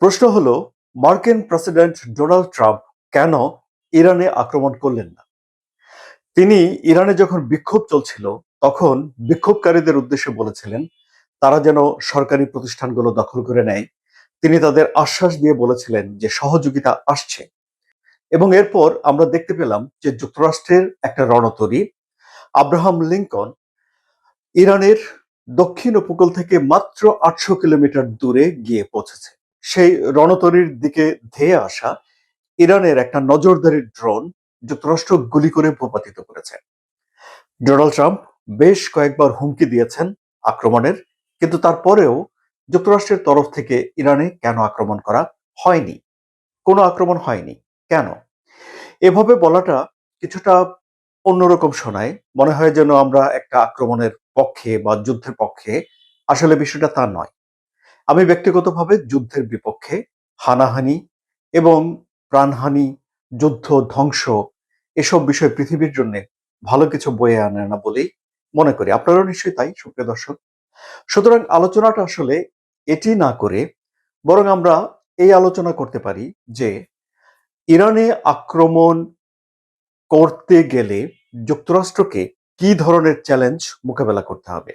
প্রশ্ন হলো, মার্কিন প্রেসিডেন্ট ডোনাল্ড ট্রাম্প কেন ইরানে আক্রমণ করলেন না? তিনি ইরানে যখন বিক্ষোভ চলছিল তখন বিক্ষোভকারীদের উদ্দেশ্যে বলেছিলেন তারা যেন সরকারি প্রতিষ্ঠানগুলো দখল করে নেয়। তিনি তাদের আশ্বাস দিয়ে বলেছিলেন যে সহযোগিতা আসছে। এবং এরপর আমরা দেখতে পেলাম যে যুক্তরাষ্ট্রের একটা রণতরী আব্রাহাম লিঙ্কন ইরানের দক্ষিণ উপকূল থেকে মাত্র ৮০০ কিলোমিটার দূরে গিয়ে পৌঁছেছে। সেই রণতরীর দিকে ধেয়ে আসা ইরানের একটা নজরদারি ড্রোন যুক্তরাষ্ট্র গুলি করে ভূপাতিত করেছে। ডোনাল্ড ট্রাম্প বেশ কয়েকবার হুমকি দিয়েছেন আক্রমণের, কিন্তু তারপরেও যুক্তরাষ্ট্রের তরফ থেকে ইরানে কেন আক্রমণ করা হয়নি? কোনো আক্রমণ হয়নি কেন? এভাবে বলাটা কিছুটা অন্যরকম শোনায়। মনে হয় যেন আমরা একটা আক্রমণের পক্ষে বা যুদ্ধের পক্ষে। আসলে বিষয়টা তা নয়। আমি ব্যক্তিগতভাবে যুদ্ধের বিপক্ষে। হানাহানি এবং প্রাণহানি, যুদ্ধ, ধ্বংস এসব বিষয় পৃথিবীর জন্য ভালো কিছু বয়ে আনে না বলেই মনে করি। আপনারাও নিশ্চয়ই তাই, সুপ্রিয় দর্শক। সুতরাং আলোচনাটা আসলে এটি না করে বরং আমরা এই আলোচনা করতে পারি যে ইরানে আক্রমণ করতে গেলে যুক্তরাষ্ট্রকে কি ধরনের চ্যালেঞ্জ মোকাবেলা করতে হবে।